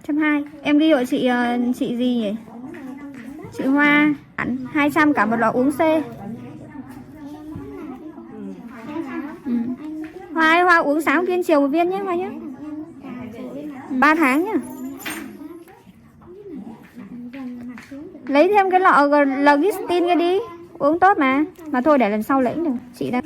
Trăm hai. Em ghi hộ chị gì nhỉ? Chị Hoa 200 cả một lọ uống C. Hoa uống sáng 1 viên, chiều 1 viên nhé Hoa nhé. 3 tháng nhá. Lấy thêm cái lọ Logistin cái đi, uống tốt mà. Mà thôi để lần sau lấy được. Chị đang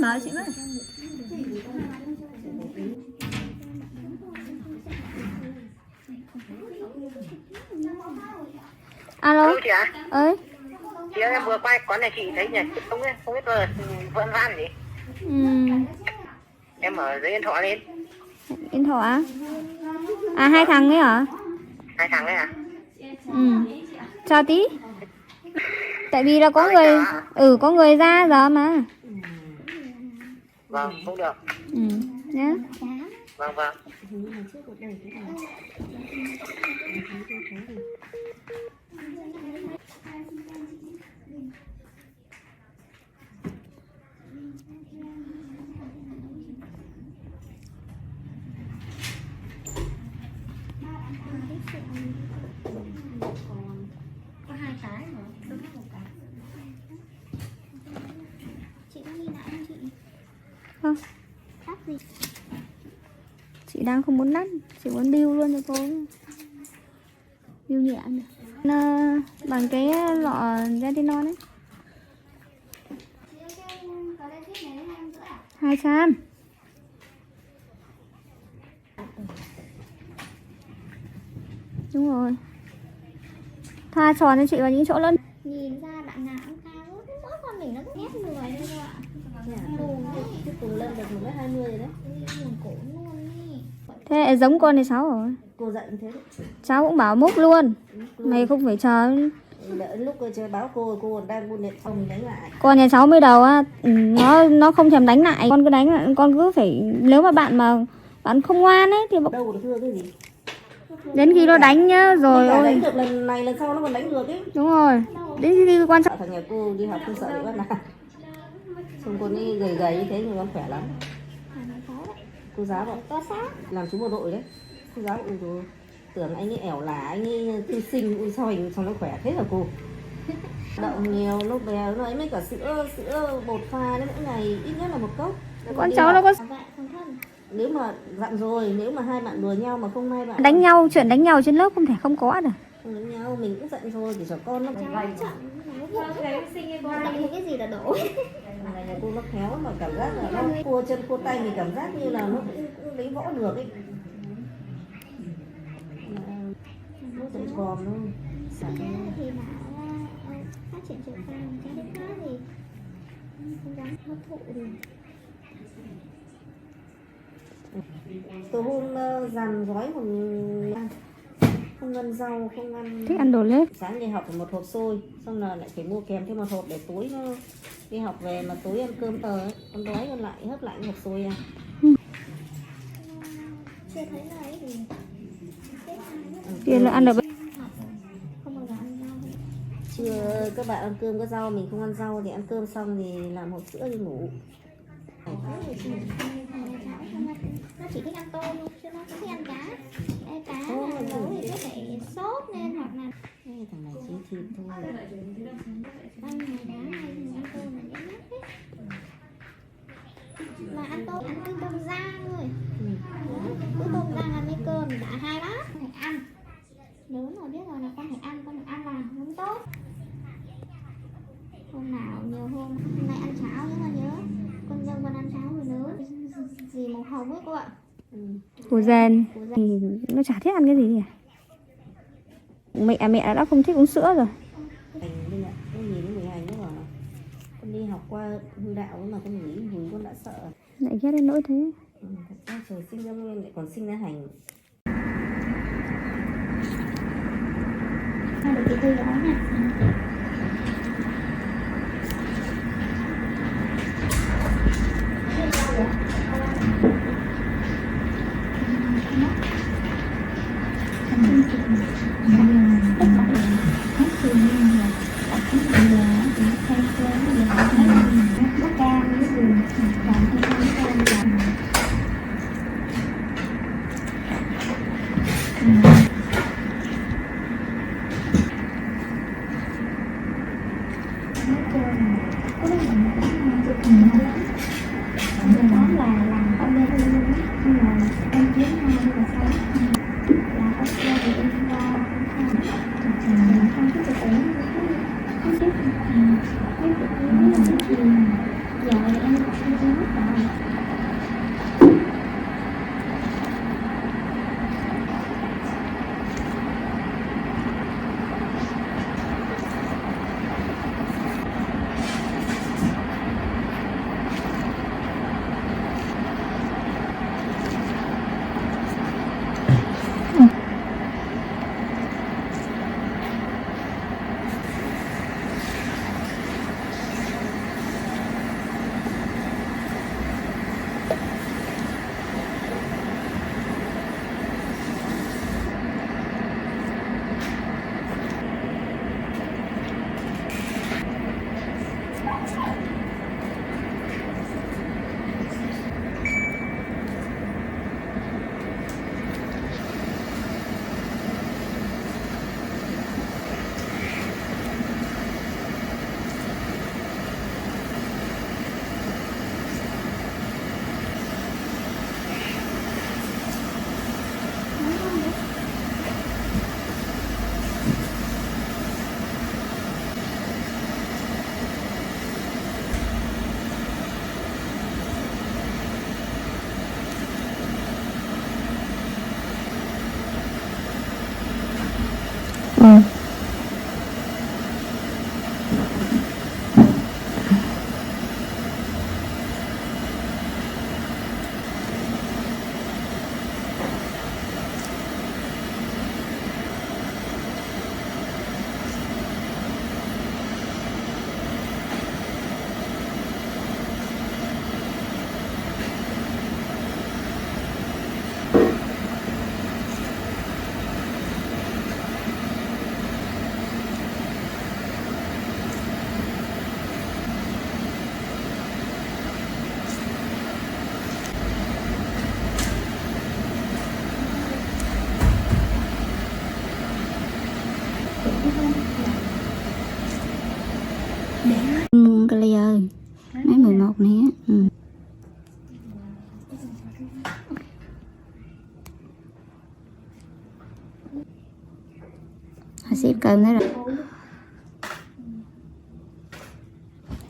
mở chị với. Alo chị ạ. Ơi chị ơi, em vừa quay quán này chị thấy nhỉ, không biết là vẫn van gì. Em ở dưới Yên Thọ lên. Yên Thọ á? À 2 thằng ấy hả? 2 thằng ấy à? Chào tí. Tại vì là có có người ra giờ mà. Vâng, không được. Nhá. Vâng. Có 2 cái mà đúng một cái. Chị có đi lại không chị? Không. Đắt gì? Chị đang không muốn đắt, chị muốn bill luôn cho cô. Bill nhẹ này. Bằng cái lọ retinol ấy. 200. Đúng rồi. Thoa tròn cho chị vào những chỗ lớn. Nhìn ra bạn nào cũng cao, mỗi con mình nó cứ ghét người thôi cô ạ. Cái cùng lên được 1m20 rồi đấy. Buồn cổ luôn ý. Thế giống con này 6 rồi. Cô dạy như thế đấy. Cháu cũng bảo múc luôn. Mày không phải chờ. Đợi lúc chơi báo cô đang buôn điện phòng đánh lại. Con nhà cháu mới đầu á, nó không thèm đánh lại. Con cứ đánh lại, con cứ phải, nếu mà bạn không ngoan ấy thì đâu được thưa cái gì. đến khi nó đánh nhá rồi ôi. Đánh được lần này lần sau nó còn đánh được ấy. Đúng rồi. Đến khi quan trọng. Thằng nhà cô đi học không sợ bị bắt nạt. Xong con ấy gầy như thế nhưng con khỏe lắm. Cô giáo bảo làm chú bộ đội đấy. Cô giáo ui rồi, tưởng anh ấy ẻo là anh ấy thư sinh, ui sao hình xong nó khỏe thế hả cô. Đậu nhiều lúc bé nó ấy mấy cả sữa bột pha đấy, mỗi ngày ít nhất là 1 cốc. Con cháu nó có Nếu mà dặn rồi, nếu mà 2 bạn đùa nhau mà không 2 bạn đánh nhau, chuyện đánh nhau trên lớp không thể không có được. không đánh nhau, mình cũng dặn rồi để cho con nó vay chậm. Cái gì là đổ. Này là cô nó khéo mà cảm giác là nó cua chân cua tay, mình cảm giác như là nó cũng lấy võ được ấy. Nó dậy còm luôn. Thì bảo phát triển chiều cao cái đấy khác thì không dám hấp thụ được. Từ hôm dàn gói không ăn rau, không ăn. Thích ăn đồ lết. Sáng đi học phải 1 hộp xôi, xong là lại phải mua kèm thêm 1 hộp để tối nó đi học về mà tối ăn cơm tờ ấy, con đói con lại hấp lại 1 hộp xôi à. Chưa thấy là ấy gì. Kia là ăn được. Không bao giờ ăn rau. Chưa các bạn ăn cơm có rau, mình không ăn rau thì ăn cơm xong thì làm hộp sữa đi ngủ. Nó chỉ thích ăn tôm thôi, chứ nó không thích ăn cá. Cá nấu thì có thể sốt lên hoặc là Thằng này chỉ thịt thôi. ăn ngày đá hay ăn tôm là dễ nhất ấy. Mà ăn cái tôm rang thôi. Cứ tôm rang ăn với cơm đã 2 bát. Phải ăn. Lớn rồi biết rồi là con phải ăn là không tốt. Hôm nào nhiều hôm nay ăn cháo nhớ nhớ. Con dâu con ăn cháo rồi lớn. Gì màu hồng ấy cô ạ. Của Gen thì nó chả thích ăn cái gì nhỉ. Mẹ đã không thích uống sữa rồi. Bên ạ, con nhìn nó 12 nó bảo là con đi học qua hư đạo mà con nghĩ Hùi con đã sợ. Lại ghét đến nỗi thế. Thật ra trời sinh ra nguyên lại còn sinh ra hành. Hai được chị tư đó nha. Cái ly ơi, mấy 11 này á. Xếp cơm đó rồi.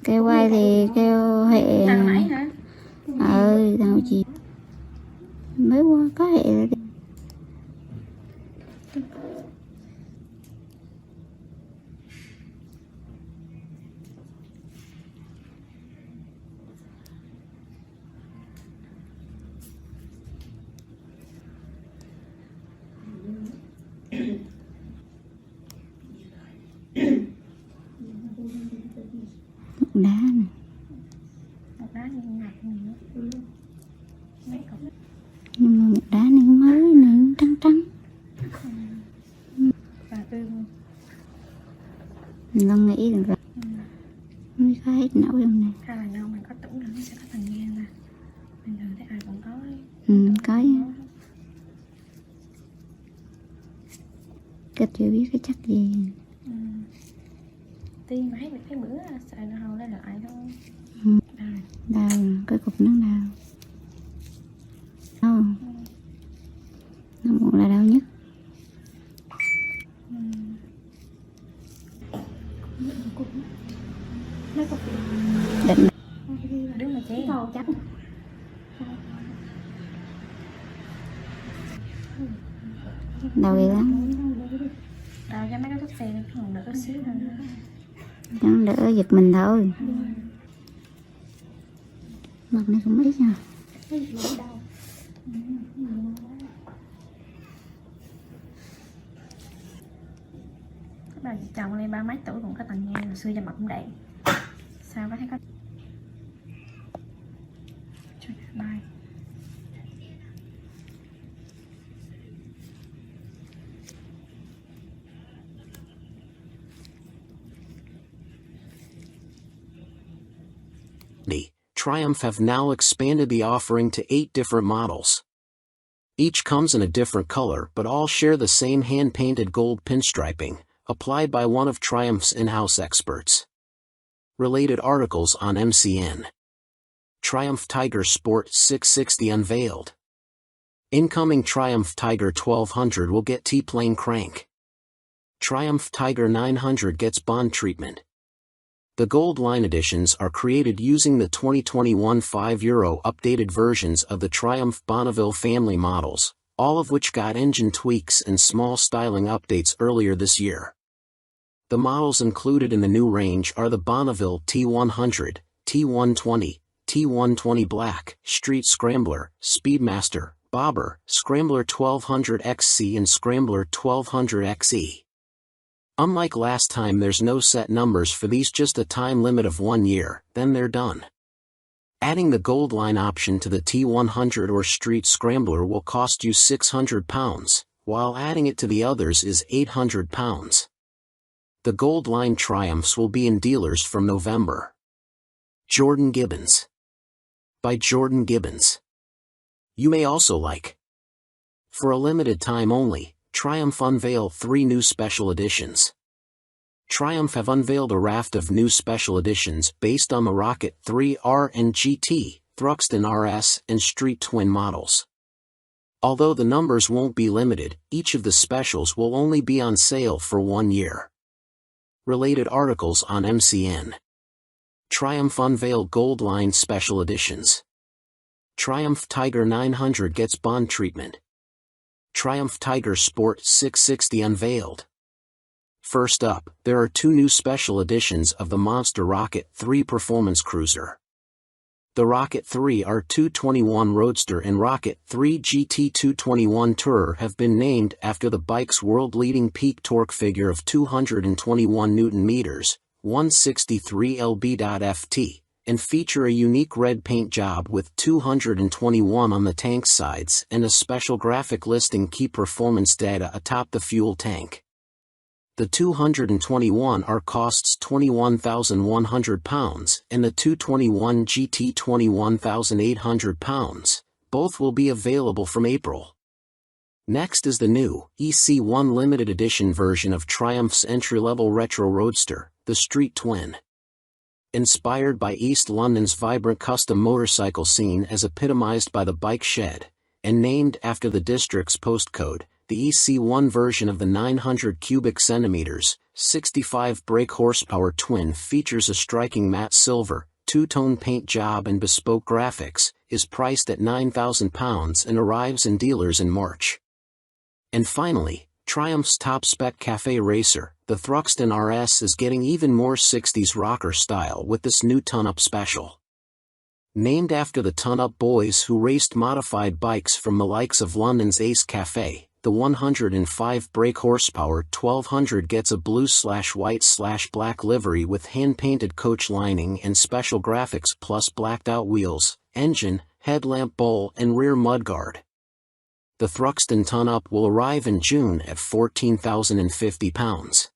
Kêu quay thì kêu hệ. Thằng nãy hả? Thằng chị mới qua có hệ rồi đi. Đá này. Nhưng mà một đá này cũng mới này cũng trắng trắng. Mình đang nghĩ được rồi. Mới có hết nấu trong này. Hai lần đâu mình có tủ là nó sẽ có thành ngang nè. Bình thường thấy ai cũng có ấy. Có cái chưa biết cái chắc gì. Tiên mà thấy bữa xài nó hầu lấy lại thôi. Đau, cái cục nó đau. Nó muộn là đau nhất. Định Đứng mà chế đầu chắc. đau ghê lắm. Đau cho mấy cái thuốc xe nó còn đỡ xíu thôi. Chẳng đỡ giật mình thôi. Mặt này cũng ít nha. Bà chồng lên 30 mấy tuổi cũng có tầng nha, hồi xưa cho mặt cũng đẹp. Sao có thấy có bài. Triumph have now expanded the offering to 8 different models. Each comes in a different color but all share the same hand-painted gold pinstriping, applied by one of Triumph's in-house experts. Related articles on MCN. Triumph Tiger Sport 660 unveiled. Incoming Triumph Tiger 1200 will get T-plane crank. Triumph Tiger 900 gets bond treatment. The Gold Line editions are created using the 2021 €5 updated versions of the Triumph Bonneville family models, all of which got engine tweaks and small styling updates earlier this year. The models included in the new range are the Bonneville T100, T120, T120 Black, Street Scrambler, Speedmaster, Bobber, Scrambler 1200XC and Scrambler 1200XE. Unlike last time, there's no set numbers for these, just a time limit of 1 year, then they're done. Adding the Gold Line option to the T100 or Street Scrambler will cost you £600, while adding it to the others is £800. The Gold Line Triumphs will be in dealers from November. Jordan Gibbons. By Jordan Gibbons. You may also like. For a limited time only, Triumph unveil 3 new special editions. Triumph have unveiled a raft of new special editions based on the Rocket 3 R and GT, Thruxton RS and Street Twin models. Although the numbers won't be limited, each of the specials will only be on sale for 1 year. Related articles on MCN. Triumph unveiled Gold Line special editions. Triumph Tiger 900 gets bond treatment. Triumph Tiger Sport 660 unveiled. First up, there are 2 new special editions of the Monster Rocket 3 Performance Cruiser. The Rocket 3 R221 Roadster and Rocket 3 GT 221 Tourer have been named after the bike's world-leading peak torque figure of 221 Nm, 163 lb.ft, and feature a unique red paint job with 221 on the tank sides and a special graphic listing key performance data atop the fuel tank. The 221 R costs £21,100 and the 221 GT £21,800. Both will be available from April. Next is the new EC1 limited edition version of Triumph's entry-level retro roadster, the Street Twin. Inspired by East London's vibrant custom motorcycle scene as epitomized by the Bike Shed, and named after the district's postcode, the EC1 version of the 900 cubic centimeters, 65 brake horsepower twin features a striking matte silver, 2-tone paint job and bespoke graphics, is priced at £9,000 and arrives in dealers in March. And finally, Triumph's top-spec cafe racer, the Thruxton RS, is getting even more 60s rocker style with this new ton-up special. Named after the ton-up boys who raced modified bikes from the likes of London's Ace Cafe, the 105 brake horsepower 1200 gets a blue/white/black livery with hand-painted coach lining and special graphics plus blacked-out wheels, engine, headlamp bowl and rear mudguard. The Thruxton ton-up will arrive in June at £14,050.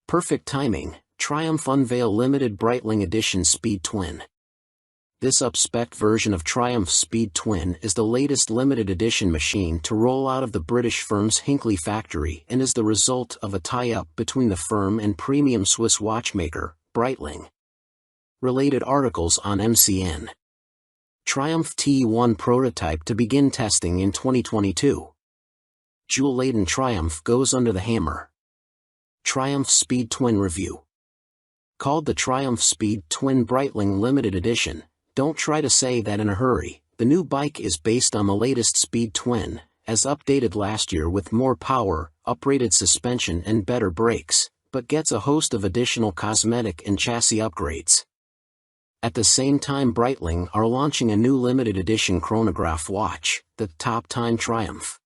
Perfect timing, Triumph unveil limited Breitling Edition Speed Twin. This up-spec version of Triumph's Speed Twin is the latest limited edition machine to roll out of the British firm's Hinckley factory and is the result of a tie-up between the firm and premium Swiss watchmaker, Breitling. Related articles on MCN. Triumph T1 prototype to begin testing in 2022. Jewel-laden Triumph goes under the hammer. Triumph Speed Twin review. Called the Triumph Speed Twin Breitling Limited Edition, don't try to say that in a hurry. The new bike is based on the latest Speed Twin, as updated last year with more power, uprated suspension and better brakes, but gets a host of additional cosmetic and chassis upgrades. At the same time, Breitling are launching a new limited edition chronograph watch, the Top Time Triumph.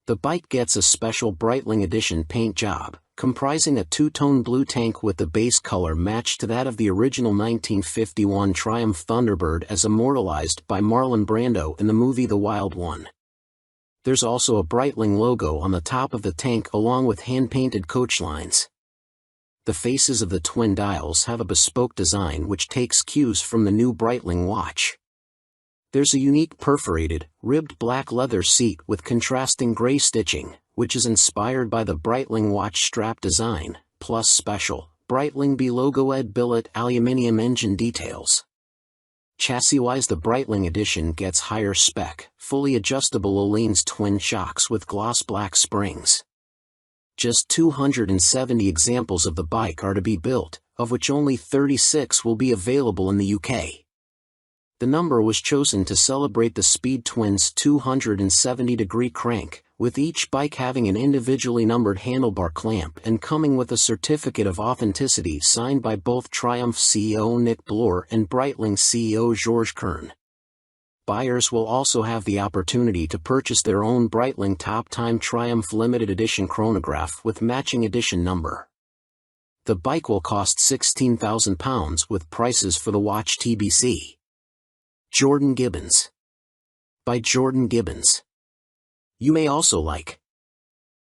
The bike gets a special Breitling edition paint job, comprising a two-tone blue tank with the base color matched to that of the original 1951 Triumph Thunderbird as immortalized by Marlon Brando in the movie The Wild One. There's also a Breitling logo on the top of the tank along with hand-painted coach lines. The faces of the twin dials have a bespoke design which takes cues from the new Breitling watch. There's a unique perforated, ribbed black leather seat with contrasting gray stitching, which is inspired by the Breitling watch strap design, plus special, Breitling B logo-ed billet aluminium engine details. Chassis-wise, the Breitling edition gets higher spec, fully adjustable Öhlins twin shocks with gloss black springs. Just 270 examples of the bike are to be built, of which only 36 will be available in the UK. The number was chosen to celebrate the Speed Twins' 270-degree crank, with each bike having an individually numbered handlebar clamp and coming with a certificate of authenticity signed by both Triumph CEO Nick Bloor and Breitling CEO Georges Kern. Buyers will also have the opportunity to purchase their own Breitling Top Time Triumph limited edition chronograph with matching edition number. The bike will cost £16,000 with prices for the watch TBC. Jordan Gibbons. By Jordan Gibbons. You may also like.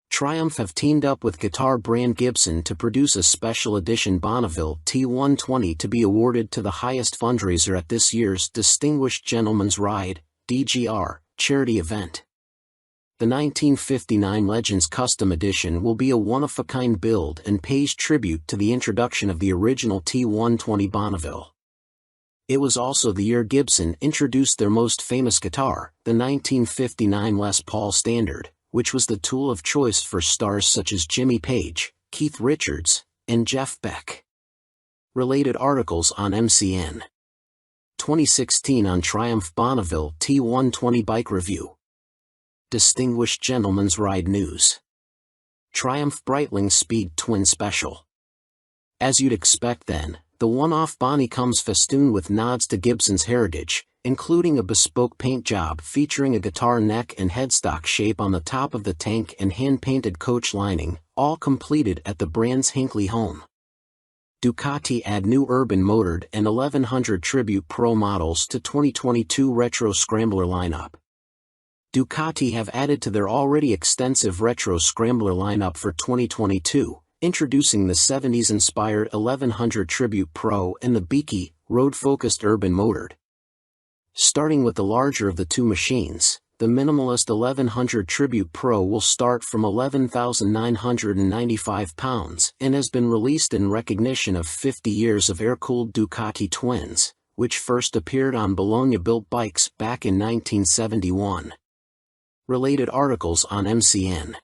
Triumph have teamed up with guitar brand Gibson to produce a special edition Bonneville T120 to be awarded to the highest fundraiser at this year's Distinguished Gentleman's Ride, DGR, charity event. The 1959 Legends Custom Edition will be a one-of-a-kind build and pays tribute to the introduction of the original T120 Bonneville. It was also the year Gibson introduced their most famous guitar, the 1959 Les Paul Standard, which was the tool of choice for stars such as Jimmy Page, Keith Richards, and Jeff Beck. Related articles on MCN. 2016 on Triumph Bonneville T120 Bike Review. Distinguished Gentleman's Ride News. Triumph Breitling Speed Twin Special. As you'd expect then, the one-off Bonnie comes festooned with nods to Gibson's heritage, including a bespoke paint job featuring a guitar neck and headstock shape on the top of the tank and hand-painted coach lining, all completed at the brand's Hinckley home. Ducati add new urban motored and 1100 Tribute Pro models to 2022 Retro Scrambler lineup. Ducati have added to their already extensive Retro Scrambler lineup for 2022, introducing the 70s-inspired 1100 Tribute Pro and the beaky, road-focused urban motored. Starting with the larger of the two machines, the minimalist 1100 Tribute Pro will start from £11,995 and has been released in recognition of 50 years of air-cooled Ducati twins, which first appeared on Bologna-built bikes back in 1971. Related articles on MCN.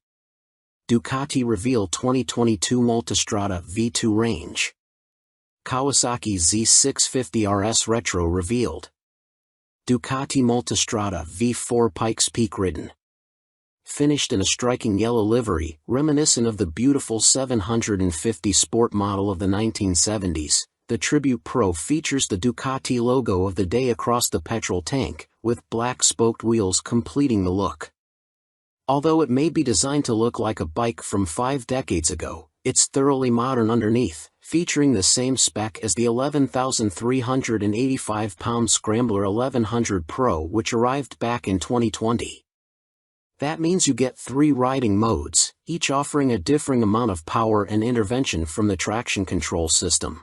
Ducati reveal 2022 Multistrada V2 range. Kawasaki Z650 RS Retro revealed. Ducati Multistrada V4 Pikes Peak ridden. Finished in a striking yellow livery, reminiscent of the beautiful 750 Sport model of the 1970s, the Tribute Pro features the Ducati logo of the day across the petrol tank, with black spoked wheels completing the look. Although it may be designed to look like a bike from 5 decades ago, it's thoroughly modern underneath, featuring the same spec as the 11,385-pound Scrambler 1100 Pro which arrived back in 2020. That means you get 3 riding modes, each offering a differing amount of power and intervention from the traction control system.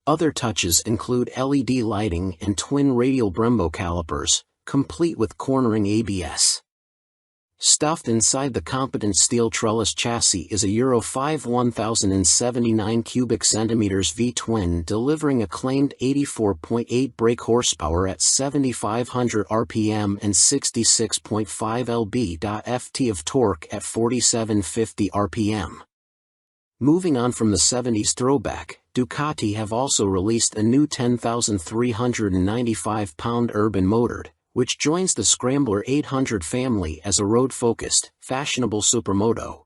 Other touches include LED lighting and twin radial Brembo calipers, complete with cornering ABS. Stuffed inside the competent steel trellis chassis is a Euro 5 1079 cubic centimeters V-twin delivering a claimed 84.8 brake horsepower at 7,500 RPM and 66.5 lb.ft of torque at 4,750 RPM. Moving on from the 70s throwback, Ducati have also released a new 10,395-pound urban motored, which joins the Scrambler 800 family as a road-focused, fashionable supermoto.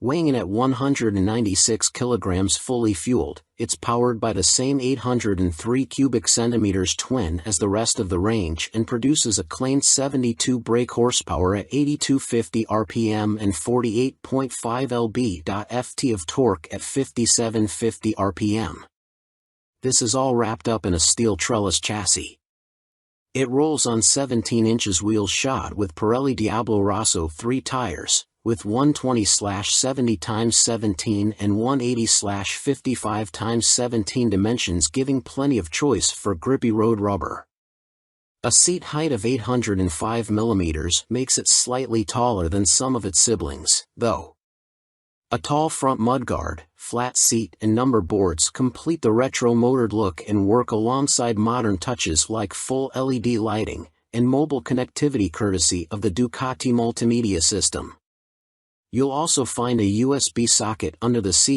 Weighing in at 196 kilograms fully fueled, it's powered by the same 803 cubic centimeters twin as the rest of the range and produces a claimed 72 brake horsepower at 8250 RPM and 48.5 lb.ft of torque at 5750 RPM. This is all wrapped up in a steel trellis chassis. It rolls on 17 inches wheels shod with Pirelli Diablo Rosso 3 tires, with 120/70x17 and 180/55x17 dimensions, giving plenty of choice for grippy road rubber. A seat height of 805 mm makes it slightly taller than some of its siblings, though. A tall front mudguard, flat seat and number boards complete the retro-motored look and work alongside modern touches like full LED lighting and mobile connectivity courtesy of the Ducati multimedia system. You'll also find a USB socket under the seat